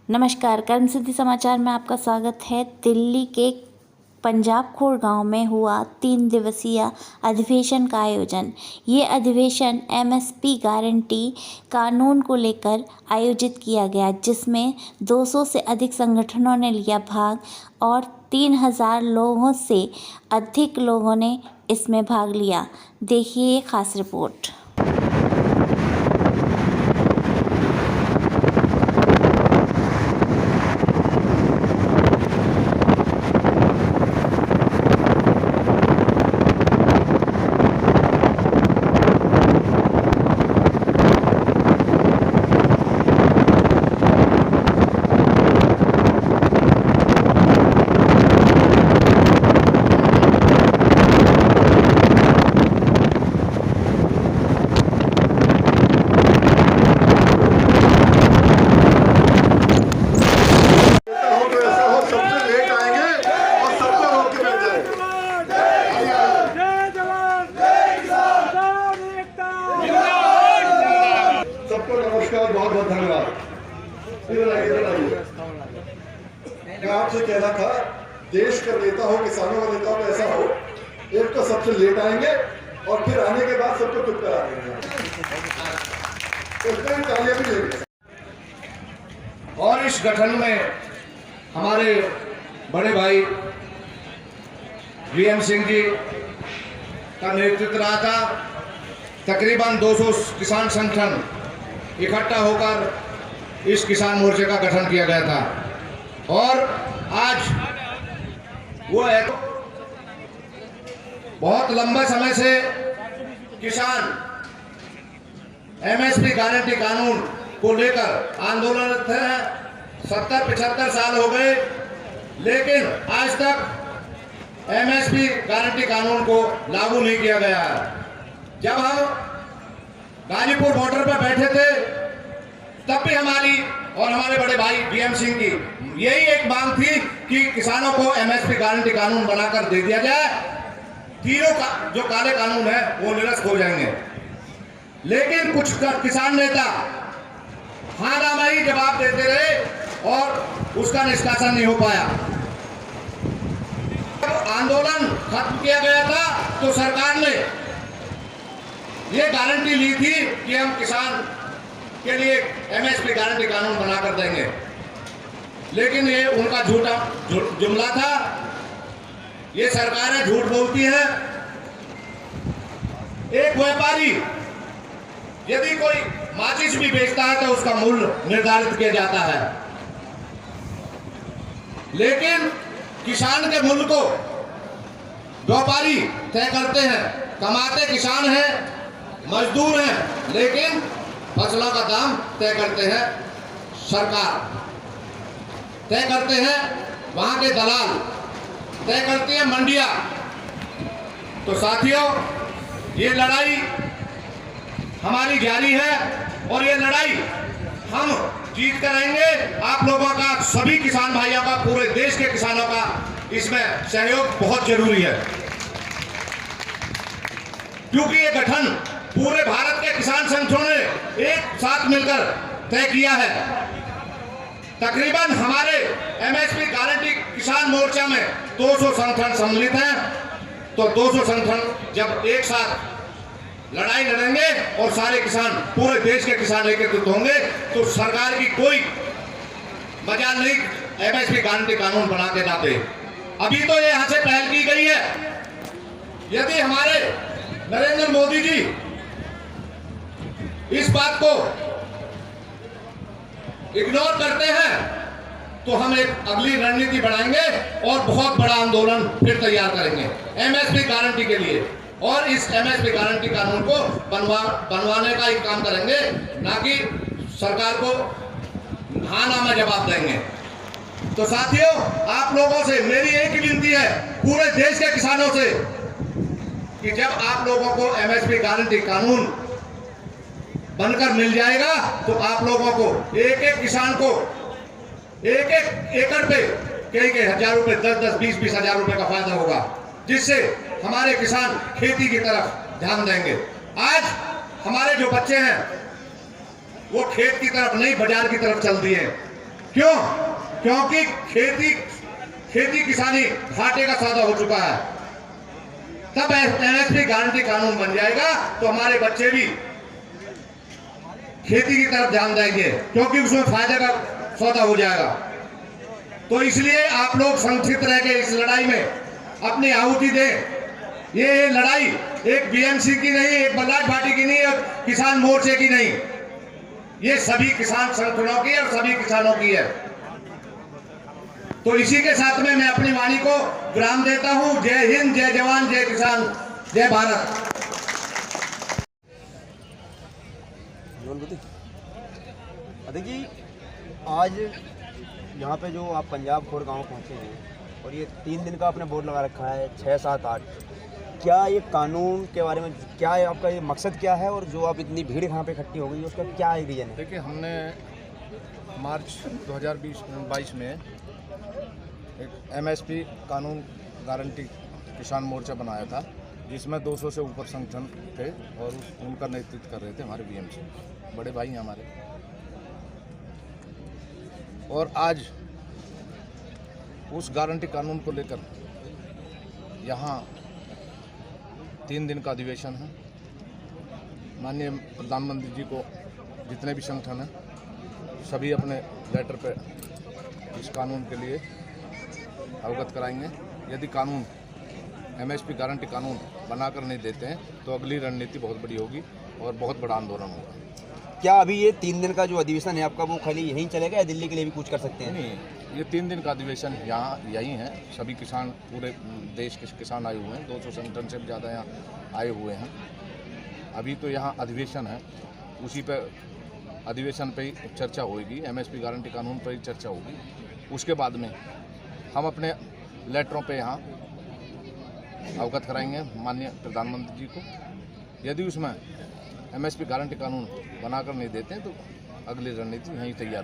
नमस्कार, कर्म सिद्धि समाचार में आपका स्वागत है। दिल्ली के पंजाब खोड़ गांव में हुआ 3 दिवसीय अधिवेशन का आयोजन। ये अधिवेशन एमएसपी गारंटी कानून को लेकर आयोजित किया गया, जिसमें 200 से अधिक संगठनों ने लिया भाग और 3000 लोगों से अधिक लोगों ने इसमें भाग लिया। देखिए ये खास रिपोर्ट। नमस्कार, बहुत बहुत धन्यवाद। मैं आपसे कहना था, देश का नेता हो, किसानों का नेता हो, ऐसा हो एक तो सबसे लेट आएंगे और फिर आने के बाद सबको चुप करा देंगे। इसमें तालियां भी लेंगे। और इस गठन में हमारे बड़े भाई वीएम सिंह जी का नेतृत्व रहा था। तकरीबन 200 किसान संगठन इकट्ठा होकर इस किसान मोर्चे का गठन किया गया था। और आज वो एक बहुत लंबे समय से किसान एमएसपी गारंटी कानून को लेकर आंदोलनरत है। 70-75 साल हो गए, लेकिन आज तक एमएसपी गारंटी कानून को लागू नहीं किया गया है। जब हम गाजीपुर बॉर्डर पर बैठे थे, तब भी हमारी और हमारे बड़े भाई वीएम सिंह की यही एक मांग थी कि किसानों को एमएसपी गारंटी कानून बनाकर दे दिया जाए। तीनों का जो काले कानून है वो निरस्त हो जाएंगे। लेकिन कुछ किसान नेता हाँ नामाही जवाब देते रहे और उसका निष्कासन नहीं हो पाया। जब आंदोलन खत्म किया गया था तो सरकार ने ये गारंटी ली थी कि हम किसान के लिए एमएसपी गारंटी कानून बनाकर देंगे, लेकिन ये उनका झूठा जुमला था। ये सरकारें झूठ बोलती हैं। एक व्यापारी यदि कोई माचिस भी बेचता है तो उसका मूल्य निर्धारित किया जाता है, लेकिन किसान के मूल्य को व्यापारी तय करते हैं। कमाते किसान हैं, मजदूर हैं, लेकिन फसलों का दाम तय करते हैं सरकार, तय करते हैं वहां के दलाल, तय करती हैं मंडियां। तो साथियों, ये लड़ाई हमारी जारी है और ये लड़ाई हम जीत कर आएंगे। आप लोगों का, सभी किसान भाइयों का, पूरे देश के किसानों का इसमें सहयोग बहुत जरूरी है, क्योंकि ये गठन पूरे भारत के किसान संगठनों ने एक साथ मिलकर तय किया है। तकरीबन हमारे एमएसपी गारंटी किसान मोर्चा में 200 संगठन सम्मिलित हैं। तो 200 संगठन जब एक साथ लड़ाई लड़ेंगे और सारे किसान, पूरे देश के किसान एकत्रित होंगे, तो सरकार की कोई मजाल नहीं एमएसपी गारंटी कानून बना के लाते। अभी तो ये यहां से पहल की गई है। यदि हमारे नरेंद्र मोदी जी इस बात को इग्नोर करते हैं तो हम एक अगली रणनीति बनाएंगे और बहुत बड़ा आंदोलन फिर तैयार करेंगे एमएसपी गारंटी के लिए। और इस एमएसपी गारंटी कानून को बनवाने का ही काम करेंगे, ना कि सरकार को हाँ ना में जवाब देंगे। तो साथियों, आप लोगों से मेरी एक ही विनती है, पूरे देश के किसानों से, कि जब आप लोगों को एमएसपी गारंटी कानून बनकर मिल जाएगा तो आप लोगों को, एक एक किसान को एक एक एकड़ पे कई हजार रुपए, 10-10, 20-20 हजार रुपए का फायदा होगा, जिससे हमारे किसान खेती की तरफ ध्यान देंगे। आज हमारे जो बच्चे हैं वो खेत की तरफ नहीं, बाजार की तरफ चल दिए। क्यों? क्योंकि खेती किसानी घाटे का सौदा हो चुका है। तब एमएसपी गारंटी कानून बन जाएगा तो हमारे बच्चे भी खेती की तरफ ध्यान देंगे, क्योंकि उसमें फायदे का सौदा हो जाएगा। तो इसलिए आप लोग संगठित रह के इस लड़ाई में अपनी आहुति दें। ये लड़ाई एक बीएमसी की नहीं, एक बल्लाट पार्टी की नहीं, और किसान मोर्चे की नहीं, ये सभी किसान संगठनों की और सभी किसानों की है। तो इसी के साथ में मैं अपनी वाणी को विराम देता हूं। जय हिंद, जय जवान, जय किसान, जय भारत। जी, आज यहाँ पे जो आप पंजाब खोड़ गांव पहुँचे हैं और ये 3 दिन का आपने बोर्ड लगा रखा है 6, 7, 8, क्या ये कानून के बारे में क्या है, आपका ये मकसद क्या है, और जो आप इतनी भीड़ यहाँ पे इकट्ठी हो गई उसका क्या रीजन है? देखिए, हमने मार्च 2022 में एक एमएसपी कानून गारंटी किसान मोर्चा बनाया था, जिसमें 200 से ऊपर संगठन थे और उनका नेतृत्व कर रहे थे हमारे बीएमसी बड़े भाई हैं हमारे। और आज उस गारंटी कानून को लेकर यहाँ 3 दिन का अधिवेशन है। माननीय प्रधानमंत्री जी को जितने भी संगठन हैं सभी अपने लेटर पे इस कानून के लिए अवगत कराएंगे। यदि कानून एमएसपी गारंटी कानून बनाकर नहीं देते हैं तो अगली रणनीति बहुत बड़ी होगी और बहुत बड़ा आंदोलन होगा। क्या अभी ये 3 दिन का जो अधिवेशन है आपका वो खाली यहीं चलेगा या दिल्ली के लिए भी कुछ कर सकते हैं? नहीं, ये 3 दिन का अधिवेशन यहाँ यही है। सभी किसान, पूरे देश के किसान आए हुए हैं, 200 संगठन से भी ज़्यादा यहाँ आए हुए हैं। अभी तो यहाँ अधिवेशन है, उसी पर अधिवेशन पे ही चर्चा होगी, एमएसपी गारंटी कानून पर ही चर्चा होगी। उसके बाद में हम अपने लेटरों पे यहाँ अवगत कराएंगे माननीय प्रधानमंत्री जी को। यदि उसमें एमएसपी गारंटी कानून बनाकर नहीं देते हैं तो अगली रणनीति यहीं तैयार